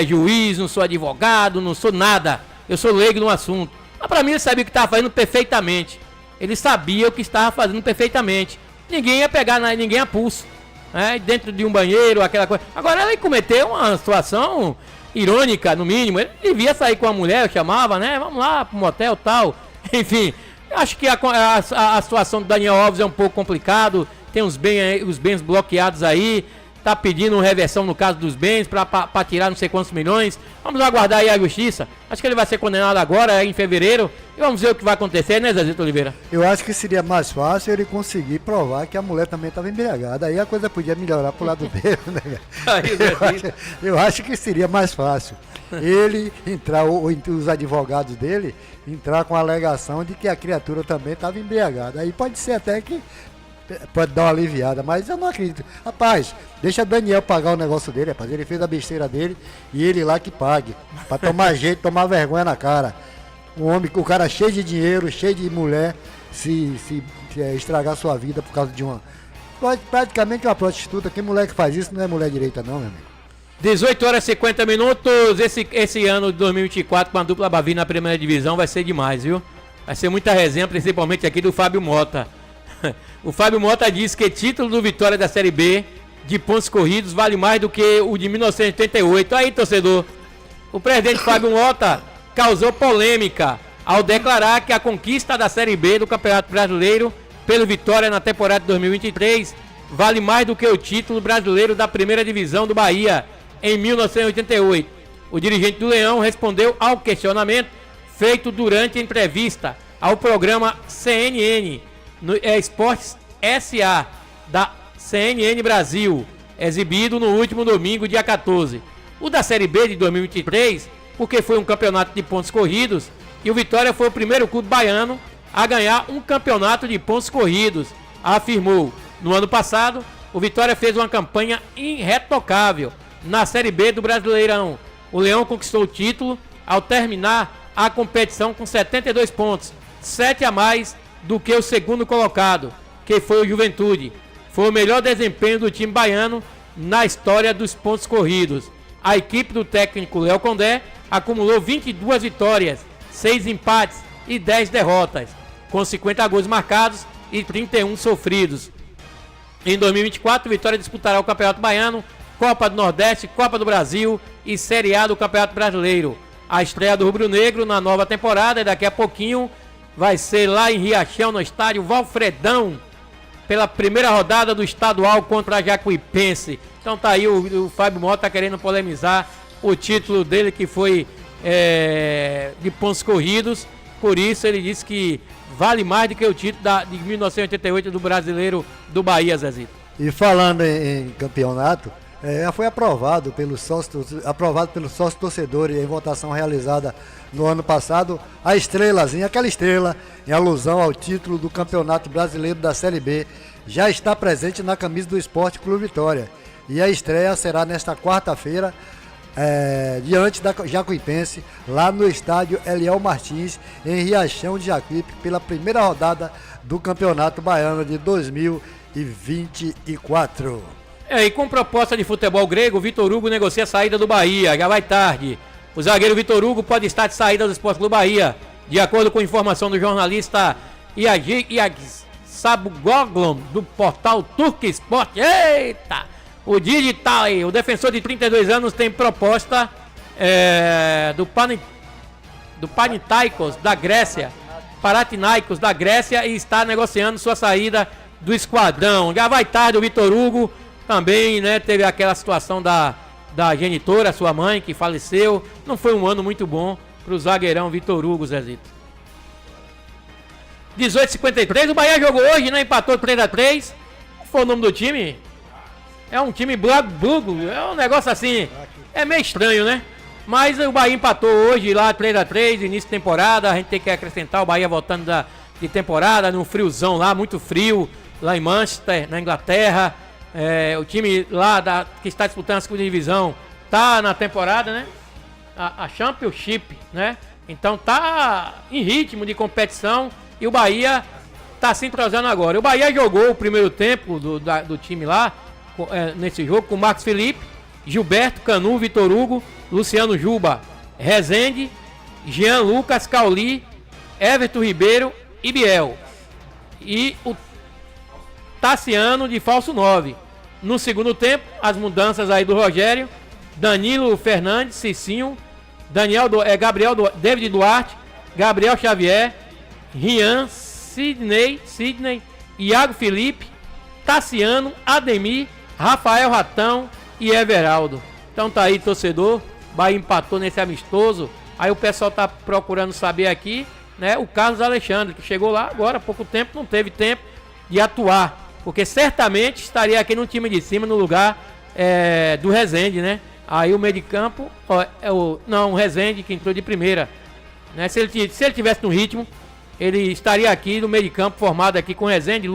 juiz, não sou advogado, não sou nada. Eu sou leigo no assunto. Mas pra mim ele sabia o que estava fazendo perfeitamente. Ele sabia o que estava fazendo perfeitamente. Ninguém ia pegar ninguém a pulso, né? Dentro de um banheiro, aquela coisa. Agora ele cometeu uma situação irônica, no mínimo. Ele devia sair com a mulher, eu chamava, né? Vamos lá pro motel e tal. Enfim, acho que a situação do Daniel Alves é um pouco complicado. Tem os bens bloqueados aí. Tá pedindo reversão no caso dos bens pra tirar não sei quantos milhões. Vamos aguardar aí a justiça. Acho que ele vai ser condenado agora, em fevereiro. E vamos ver o que vai acontecer, né, Zezito Oliveira? Eu acho que seria mais fácil ele conseguir provar que a mulher também estava embriagada. Aí a coisa podia melhorar pro lado dele, né? Eu acho que seria mais fácil ele entrar, ou os advogados dele, entrar com a alegação de que a criatura também estava embriagada. Aí pode ser até que pode dar uma aliviada, mas eu não acredito. Rapaz, deixa Daniel pagar o negócio dele, rapaz. Ele fez a besteira dele e ele lá que pague. Pra tomar jeito, tomar vergonha na cara. O cara cheio de dinheiro, cheio de mulher, se estragar sua vida por causa de praticamente uma prostituta. Que mulher que faz isso não é mulher direita não, meu amigo. 18 horas e 50 minutos. Esse ano de 2024 com a dupla Bavi na primeira divisão vai ser demais, viu? Vai ser muita resenha, principalmente aqui do Fábio Mota. O Fábio Mota diz que título do Vitória da Série B de pontos corridos vale mais do que o de 1988. Aí, torcedor, o presidente Fábio Mota causou polêmica ao declarar que a conquista da Série B do Campeonato Brasileiro pelo Vitória na temporada de 2023 vale mais do que o título brasileiro da primeira divisão do Bahia em 1988. O dirigente do Leão respondeu ao questionamento feito durante a entrevista ao programa CNN no Esportes SA da CNN Brasil, exibido no último domingo, dia 14. O da Série B de 2023, porque foi um campeonato de pontos corridos e o Vitória foi o primeiro clube baiano a ganhar um campeonato de pontos corridos, afirmou. No ano passado, o Vitória fez uma campanha irretocável na Série B do Brasileirão. O Leão conquistou o título ao terminar a competição com 72 pontos, 7 a mais do que o segundo colocado, que foi o Juventude. Foi o melhor desempenho do time baiano na história dos pontos corridos. A equipe do técnico Léo Condé acumulou 22 vitórias, 6 empates e 10 derrotas, com 50 gols marcados e 31 sofridos. Em 2024, Vitória disputará o Campeonato Baiano, Copa do Nordeste, Copa do Brasil e Série A do Campeonato Brasileiro. A estreia do Rubro Negro na nova temporada, daqui a pouquinho, vai ser lá em Riachão, no estádio Valfredão, pela primeira rodada do estadual contra a Jacuipense. Então tá aí, o Fábio Mota querendo polemizar o título dele, que foi de pontos corridos. Por isso ele disse que vale mais do que o título de 1988 do Brasileiro do Bahia, Zezito. E falando em campeonato, foi aprovado pelo sócio torcedor em votação realizada no ano passado, a estrelazinha, aquela estrela, em alusão ao título do Campeonato Brasileiro da Série B, já está presente na camisa do Esporte Clube Vitória. E a estreia será nesta quarta-feira, diante da Jacuipense, lá no estádio Eliel Martins, em Riachão de Jacuípe, pela primeira rodada do Campeonato Baiano de 2024. E com proposta de futebol grego, Vitor Hugo negocia a saída do Bahia, já vai tarde. O zagueiro Vitor Hugo pode estar de saída do Esporte Clube Bahia, de acordo com informação do jornalista Iag Sabugoglon, do portal Turk Sport. Eita! O digital aí, o defensor de 32 anos tem proposta do Panathinaikos da Grécia, e está negociando sua saída do esquadrão. Já vai tarde o Vitor Hugo, também, né, teve aquela situação da genitora, sua mãe, que faleceu. Não foi um ano muito bom pro zagueirão Vitor Hugo, Zezito. 18h53, o Bahia jogou hoje, né? Empatou 3x3. Qual foi o nome do time? É um time Blackburgo, é um negócio assim, é meio estranho, né? Mas o Bahia empatou hoje lá 3x3, início de temporada. A gente tem que acrescentar o Bahia voltando de temporada, num friozão lá, muito frio, lá em Manchester, na Inglaterra. O time lá que está disputando a segunda divisão tá na temporada, né? A Championship, né? Então tá em ritmo de competição e o Bahia tá se entrosando agora. O Bahia jogou o primeiro tempo do time lá, nesse jogo, com Marcos Felipe, Gilberto, Canu, Vitor Hugo, Luciano Juba, Rezende, Jean Lucas, Cauli, Everton Ribeiro e Biel. E o Tassiano de falso 9. No segundo tempo, as mudanças aí do Rogério: Danilo Fernandes, Cicinho, David Duarte, Gabriel Xavier, Rian, Sidney, Iago Felipe, Tassiano, Ademir, Rafael Ratão e Everaldo. Então tá aí, torcedor. Bahia empatou nesse amistoso. Aí o pessoal tá procurando saber aqui, né? O Carlos Alexandre, que chegou lá agora há pouco tempo, não teve tempo de atuar, porque certamente estaria aqui no time de cima, no lugar do Rezende, né? Aí o meio de campo, o Rezende, que entrou de primeira, né? Se ele tivesse no ritmo, ele estaria aqui no meio de campo, formado aqui com Rezende,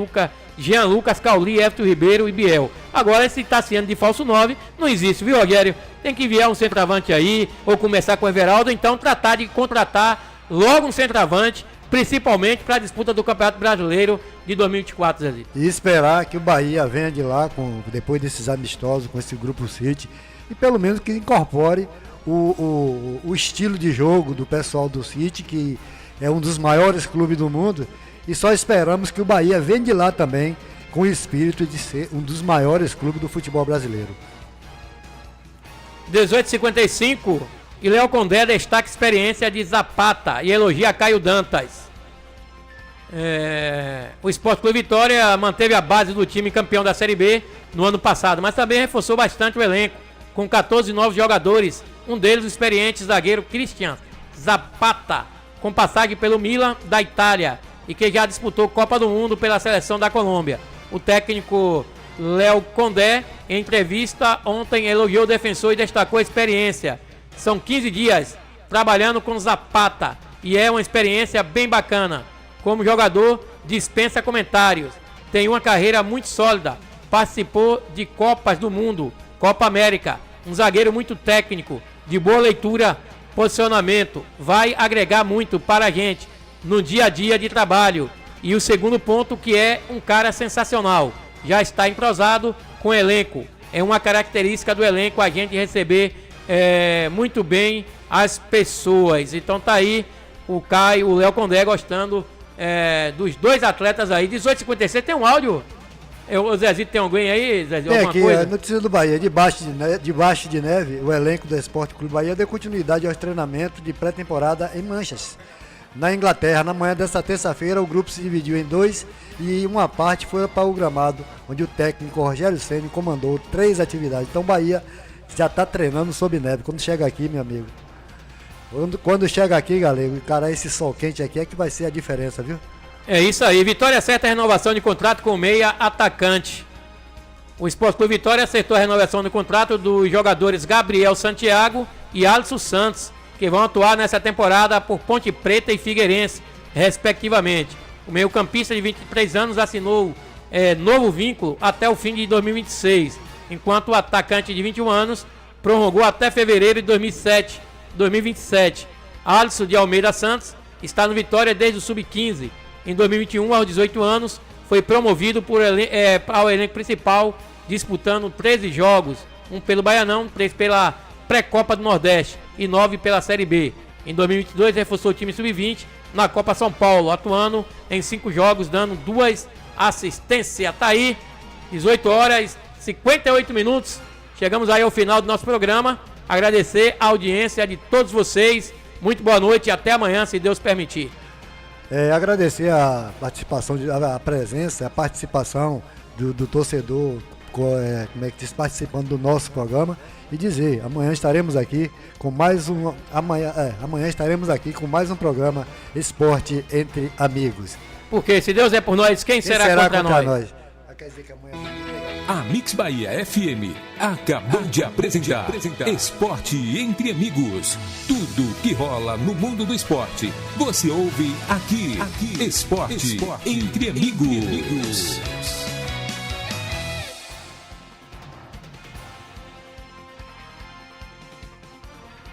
Jean Lucas, Cauli, Everton Ribeiro e Biel. Agora esse Tassiano de falso 9 não existe, viu, Rogério? Tem que enviar um centroavante aí, ou começar com o Everaldo, então tratar de contratar logo um centroavante, principalmente para a disputa do Campeonato Brasileiro de 2024, Zezito. E esperar que o Bahia venha de lá, depois desses amistosos, com esse Grupo City, e pelo menos que incorpore o estilo de jogo do pessoal do City, que é um dos maiores clubes do mundo, e só esperamos que o Bahia venha de lá também com o espírito de ser um dos maiores clubes do futebol brasileiro. 18h55, e Léo Condé destaca a experiência de Zapata e elogia Caio Dantas. O Sport Clube Vitória manteve a base do time campeão da Série B no ano passado, mas também reforçou bastante o elenco, com 14 novos jogadores, um deles o experiente zagueiro Christian Zapata, com passagem pelo Milan da Itália e que já disputou Copa do Mundo pela seleção da Colômbia. O técnico Léo Condé, em entrevista ontem, elogiou o defensor e destacou a experiência. São 15 dias trabalhando com Zapata e é uma experiência bem bacana. Como jogador, dispensa comentários. Tem uma carreira muito sólida. Participou de Copas do Mundo, Copa América. Um zagueiro muito técnico, de boa leitura, posicionamento. Vai agregar muito para a gente no dia a dia de trabalho. E o segundo ponto, que é um cara sensacional. Já está entrosado com o elenco. É uma característica do elenco a gente receber muito bem as pessoas. Então tá aí o Léo Condé gostando dos dois atletas aí. 18h56, tem um áudio? O Zezito tem alguém aí, Zezito? Tem alguma aqui, coisa? a notícia do Bahia. Debaixo de neve, o elenco do Esporte Clube Bahia deu continuidade aos treinamentos de pré-temporada em Manchester, na Inglaterra. Na manhã desta terça-feira, o grupo se dividiu em dois e uma parte foi para o gramado, onde o técnico Rogério Ceni comandou 3 atividades. Então o Bahia já está treinando sob neve. Quando chega aqui, meu amigo, quando chega aqui, galego, cara, esse sol quente aqui é que vai ser a diferença, viu? É isso aí, Vitória acerta a renovação de contrato com o meia atacante. O Sport Clube Vitória acertou a renovação de contrato dos jogadores Gabriel Santiago e Alisson Santos, que vão atuar nessa temporada por Ponte Preta e Figueirense, respectivamente. O meio-campista de 23 anos assinou novo vínculo até o fim de 2026, enquanto o atacante de 21 anos prorrogou até fevereiro de 2027. Alisson de Almeida Santos está no Vitória desde o Sub-15. Em 2021, aos 18 anos, foi promovido ao elenco principal, disputando 13 jogos, 1 pelo Baianão, 3 pela Pré-Copa do Nordeste e 9 pela Série B. Em 2022, reforçou o time Sub-20 na Copa São Paulo, atuando em 5 jogos, dando 2 assistências. Tá aí, 18h58. Chegamos aí ao final do nosso programa. Agradecer a audiência de todos vocês. Muito boa noite e até amanhã, se Deus permitir. Agradecer a participação, a presença, a participação do torcedor, participando do nosso programa, e dizer, amanhã estaremos aqui com mais um programa Esporte Entre Amigos. Porque se Deus é por nós, quem será contra nós? Quer dizer que amanhã... A Mix Bahia FM acabou de apresentar Esporte Entre Amigos. Tudo que rola no mundo do esporte, você ouve aqui. Esporte Entre Amigos.